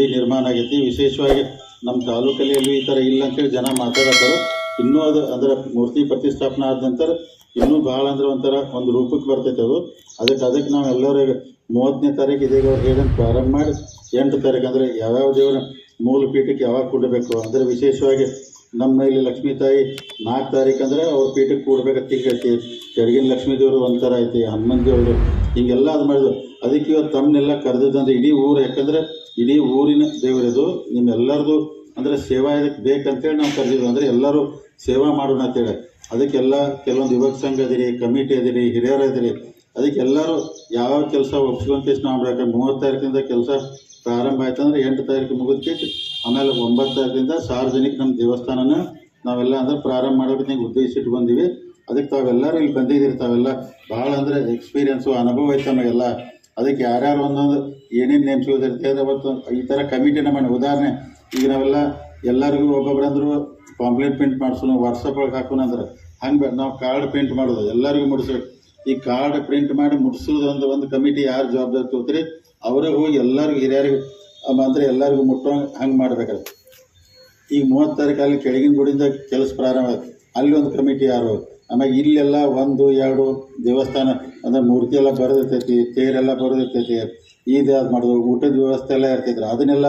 ಗುಡಿ ನಿರ್ಮಾಣ ಆಗೈತಿ. ವಿಶೇಷವಾಗಿ ನಮ್ಮ ತಾಲೂಕಲ್ಲಿ ಈ ಥರ ಇಲ್ಲ ಅಂತೇಳಿ ಜನ ಮಾತಾಡತ್ತಾರೆ. ಇನ್ನೂ ಅದು ಅಂದ್ರೆ ಮೂರ್ತಿ ಪ್ರತಿಷ್ಠಾಪನೆ ಆದ ನಂತರ ಇನ್ನೂ ಭಾಳ ಅಂದ್ರೆ ಒಂಥರ ಒಂದು ರೂಪಕ್ಕೆ ಬರ್ತೈತೆ ಅದು. ಅದಕ್ಕೆ ನಾವು ಎಲ್ಲರೂ 30ನೇ ತಾರೀಕು ಇದೀಗ ಅವ್ರು ಹೇಳಂತ ಪ್ರಾರಂಭ ಮಾಡಿ 8 ತಾರೀಕು ಅಂದರೆ ಯಾವ್ಯಾವ ದೇವರ ಮೂಲ ಪೀಠಕ್ಕೆ ಯಾವಾಗ ಕೂಡಬೇಕು ಅಂದರೆ ವಿಶೇಷವಾಗಿ ನಮ್ಮ ಇಲ್ಲಿ ಲಕ್ಷ್ಮೀ ತಾಯಿ 4 ತಾರೀಕು ಅಂದರೆ ಅವ್ರ ಪೀಠಕ್ಕೆ ಕೂಡಬೇಕಂತ ತಿಂಗೈತಿ. ಕೆಳಗಿನ ಲಕ್ಷ್ಮೀ ದೇವರು ಒಂಥರ ಐತಿ, ಹನುಮನ್ ದೇವರು ಹಿಂಗೆಲ್ಲ ಅದು ಮಾಡಿದ್ರು. ಅದಕ್ಕೆ ಇವತ್ತು ತಮ್ಮನ್ನೆಲ್ಲ ಕರೆದಿದ್ದಂದ್ರೆ ಇಡೀ ಊರು, ಯಾಕಂದರೆ ಇಡೀ ಊರಿನ ದೇವರಿದು ನಿಮ್ಮೆಲ್ಲರದು ಅಂದರೆ ಸೇವಾ ಇದಕ್ಕೆ ಬೇಕಂತೇಳಿ ನಾವು ಕರೆದಿದ್ವಿ. ಅಂದರೆ ಎಲ್ಲರೂ ಸೇವಾ ಮಾಡೋಣ ಅಂತೇಳಿ ಅದಕ್ಕೆಲ್ಲ ಕೆಲವೊಂದು ಯುವಕ ಸಂಘ ಅದಿರಿ, ಕಮಿಟಿ ಅದಿರಿ, ಹಿರಿಯರು ಅದಿರಿ, ಅದಕ್ಕೆ ಎಲ್ಲರೂ ಯಾವ ಕೆಲಸ ಒಪ್ಸ್ಕೊಂತ ನಾವು ಮಾಡ್ಬೇಕು. 30 ತಾರೀಕಿಂದ ಕೆಲಸ ಪ್ರಾರಂಭ ಆಯ್ತು ಅಂದರೆ 8 ತಾರೀಕು ಮುಗಿದ್ಕೆ ಆಮೇಲೆ 9 ತಾರೀಕಿಂದ ಸಾರ್ವಜನಿಕ ನಮ್ಮ ದೇವಸ್ಥಾನನ ನಾವೆಲ್ಲ ಅಂದ್ರೆ ಪ್ರಾರಂಭ ಮಾಡೋದಕ್ಕೆ ನೀವು ಉದ್ದೇಶಿಟ್ಟು ಬಂದೀವಿ. ಅದಕ್ಕೆ ತಾವೆಲ್ಲರೂ ಇಲ್ಲಿ ಬಂದಿದ್ದೀರಿ. ತಾವೆಲ್ಲ ಭಾಳ ಅಂದರೆ ಎಕ್ಸ್ಪೀರಿಯನ್ಸು ಅನುಭವ ಐತೆ ನಮಗೆಲ್ಲ. ಅದಕ್ಕೆ ಯಾರ್ಯಾರು ಒಂದೊಂದು ಏನೇನು ನೇಮಿಸೋದಿರುತ್ತೆ ಅಂದರೆ ಅವತ್ತು ಈ ಥರ ಕಮಿಟಿನ ಮಾಡಿ. ಉದಾಹರಣೆ ಈಗ ನಾವೆಲ್ಲ ಎಲ್ಲರಿಗೂ ಒಬ್ಬೊಬ್ರು ಅಂದರು ಪಾಂಪ್ಲೆಟ್ ಪ್ರಿಂಟ್ ಮಾಡಿಸೋಣ, ವಾಟ್ಸಪ್ ಒಳಗೆ ಹಾಕೋಣ ಅಂದ್ರೆ ಹಂಗೆ ನಾವು ಕಾರ್ಡ್ ಪ್ರಿಂಟ್ ಮಾಡೋದು ಎಲ್ಲರಿಗೂ ಮುಡಿಸ್ಬೇಕು. ಈ ಕಾರ್ಡ್ ಪ್ರಿಂಟ್ ಮಾಡಿ ಮುಡಿಸೋದು ಒಂದು ಕಮಿಟಿ ಯಾರು ಜವಾಬ್ದಾರಿ ತಗೋತೀರಿ ಅವರೇ ಹೋಗಿ ಎಲ್ಲರಿಗೂ ಹಿರಿಯರಿಗೆ ಅಂದರೆ ಎಲ್ಲರಿಗೂ ಮುಟ್ಟೋ ಹಂಗೆ ಮಾಡ್ಬೇಕಾದ್ರೆ. ಈಗ 30 ತಾರೀಕು ಅಲ್ಲಿ ಕೆಳಗಿನ ಗುಡಿಯಿಂದ ಕೆಲಸ ಪ್ರಾರಂಭ ಆಯ್ತು, ಅಲ್ಲಿ ಒಂದು ಕಮಿಟಿ ಯಾರು. ಆಮೇಲೆ ಇಲ್ಲೆಲ್ಲ 1, 2 ದೇವಸ್ಥಾನ ಅಂದರೆ ಮೂರ್ತಿ ಎಲ್ಲ ಬರೋದಿರ್ತೈತಿ, ತೇರೆಲ್ಲ ಬರೋದಿರ್ತೈತಿ, ಇದು ಯಾವ್ದು ಮಾಡೋದು, ಊಟದ ವ್ಯವಸ್ಥೆ ಎಲ್ಲ ಇರ್ತೈತ್ರಿ, ಅದನ್ನೆಲ್ಲ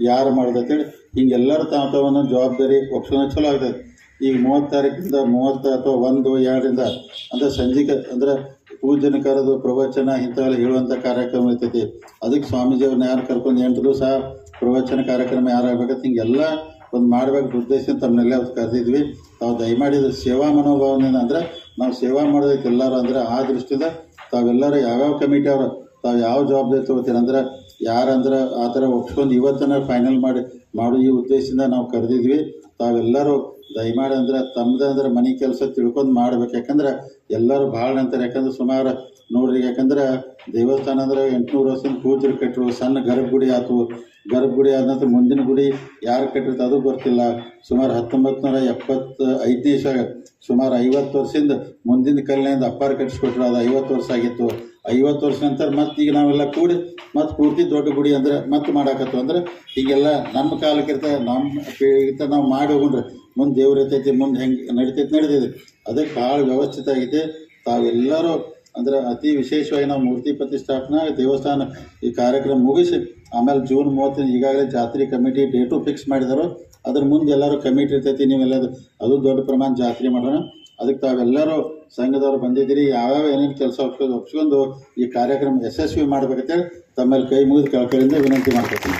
ಯಾರು ಮಾಡೋದು ಅಂತೇಳಿ ಹಿಂಗೆಲ್ಲರೂ ತಾವು ಜವಾಬ್ದಾರಿ ಒಪ್ಸೋಣ ಚಲೋ ಆಗ್ತೈತೆ. ಈಗ 30 ತಾರೀಕಿಂದ 30 ಅಥವಾ 1, 2ರಿಂದ ಅಂದರೆ ಸಂಜೆಗೆ ಅಂದರೆ ಪೂಜೆನ ಕರೆದು ಪ್ರವಚನ ಇಂಥವೆಲ್ಲ ಹೇಳುವಂಥ ಕಾರ್ಯಕ್ರಮ ಇರ್ತೈತಿ. ಅದಕ್ಕೆ ಸ್ವಾಮೀಜಿಯವ್ರನ್ನ ಯಾರು ಕರ್ಕೊಂಡು 8 ದಿವಸ ಪ್ರವಚನ ಕಾರ್ಯಕ್ರಮ ಯಾರು ಆಗ್ಬೇಕಂತ ಹಿಂಗೆಲ್ಲ ಒಂದು ಮಾಡಬೇಕು ಉದ್ದೇಶ ತಮ್ಮನ್ನೆಲ್ಲ ಅವ್ರು ಕರೆದಿದ್ವಿ. ತಾವು ದಯಮಾಡಿ ಸೇವಾ ಮನೋಭಾವನೆಯಿಂದ ಅಂದರೆ ನಾವು ಸೇವಾ ಮಾಡೋದಕ್ಕೆ ಎಲ್ಲರೂ ಅಂದರೆ ಆ ದೃಷ್ಟಿಯಿಂದ ತಾವೆಲ್ಲರೂ ಯಾವ್ಯಾವ ಕಮಿಟಿ ಅವರು ತಾವು ಯಾವ ಜವಾಬ್ದಾರಿ ತೊಗೋತೀರ ಅಂದ್ರೆ ಯಾರಂದ್ರೆ ಆ ಥರ ಒಪ್ಸ್ಕೊಂಡು ಇವತ್ತನ್ನ ಫೈನಲ್ ಮಾಡೋ ಈ ಉದ್ದೇಶದಿಂದ ನಾವು ಕರೆದಿದ್ವಿ. ತಾವೆಲ್ಲರೂ ದಯಮಾಡಿ ಅಂದ್ರೆ ತಮ್ಮದೇ ಅಂದ್ರೆ ಮನೆ ಕೆಲಸ ತಿಳ್ಕೊಂಡು ಮಾಡ್ಬೇಕು. ಯಾಕಂದ್ರೆ ಎಲ್ಲರೂ ಭಾಳ ಅಂತಾರೆ. ಯಾಕಂದ್ರೆ ಸುಮಾರು ನೋಡ್ರಿ, ಯಾಕಂದ್ರೆ ದೇವಸ್ಥಾನ ಅಂದ್ರೆ 800 ವರ್ಷದಿಂದ ಪೂಜರು ಕಟ್ಟರು, ಸಣ್ಣ ಗರ್ಭಗುಡಿ ಆಯ್ತು. ಗರ್ಭಗುಡಿ ಆದ ನಂತರ ಮುಂದಿನ ಗುಡಿ ಯಾರು ಕಟ್ಟಿರ್ತ ಅದು ಗೊತ್ತಿಲ್ಲ. ಸುಮಾರು 1975 ಸುಮಾರು 50 ವರ್ಷದಿಂದ ಮುಂದಿನ ಕಲ್ಲಿನಿಂದ ಅಪ್ಪಾರು ಕಟ್ಟಿಸ್ಕೊಟ್ರು. ಅದು 50 ವರ್ಷ ಆಗಿತ್ತು. 50 ವರ್ಷ ನಂತರ ಮತ್ತೆ ಈಗ ನಾವೆಲ್ಲ ಕೂಡಿ ಮತ್ತೆ ಪೂರ್ತಿ ದೊಡ್ಡ ಗುಡಿ ಅಂದರೆ ಮತ್ತೆ ಮಾಡಾಕತ್ತು. ಅಂದ್ರೆ ಹೀಗೆಲ್ಲ ನಮ್ಮ ಕಾಲಕ್ಕಿರ್ತ ನಮ್ಮ ನಾವು ಮಾಡಿ ಹೋಗ್ರೆ ಮುಂದೆ ದೇವ್ರ ಇರ್ತೈತಿ, ಮುಂದೆ ಹೆಂಗೆ ನಡೀತೈತಿ. ಅದಕ್ಕೆ ಭಾಳ ವ್ಯವಸ್ಥಿತ ಆಗೈತೆ. ತಾವೆಲ್ಲರೂ ಅಂದರೆ ಅತಿ ವಿಶೇಷವಾಗಿ ನಾವು ಮೂರ್ತಿ ಪ್ರತಿಷ್ಠಾಪನಾ ದೇವಸ್ಥಾನ ಈ ಕಾರ್ಯಕ್ರಮ ಮುಗಿಸಿ ಆಮೇಲೆ ಜೂನ್ 30 ಈಗಾಗಲೇ ಜಾತ್ರೆ ಕಮಿಟಿ ಡೇಟು ಫಿಕ್ಸ್ ಮಾಡಿದಾರೋ. ಅದ್ರ ಮುಂದೆ ಎಲ್ಲರೂ ಕಮಿಟಿ ಇರ್ತೈತಿ, ನೀವೆಲ್ಲದು ಅದು ದೊಡ್ಡ ಪ್ರಮಾಣ ಜಾತ್ರೆ ಮಾಡೋಣ. ಅದಕ್ಕೆ ತಾವೆಲ್ಲರೂ ಸಂಘದವ್ರು ಬಂದಿದ್ದೀರಿ. ಯಾವ್ಯಾವ ಏನೇನು ಕೆಲಸ ಒಪ್ಸ್ಕೊಂಡು ಈ ಕಾರ್ಯಕ್ರಮ ಯಶಸ್ವಿ ಮಾಡ್ಬೇಕಂತೇಳಿ ತಮ್ಮಲ್ಲಿ ಕೈ ಮುಗಿದು ಕಳಕಳಿಯಿಂದ ವಿನಂತಿ ಮಾಡ್ಕೊತೀನಿ.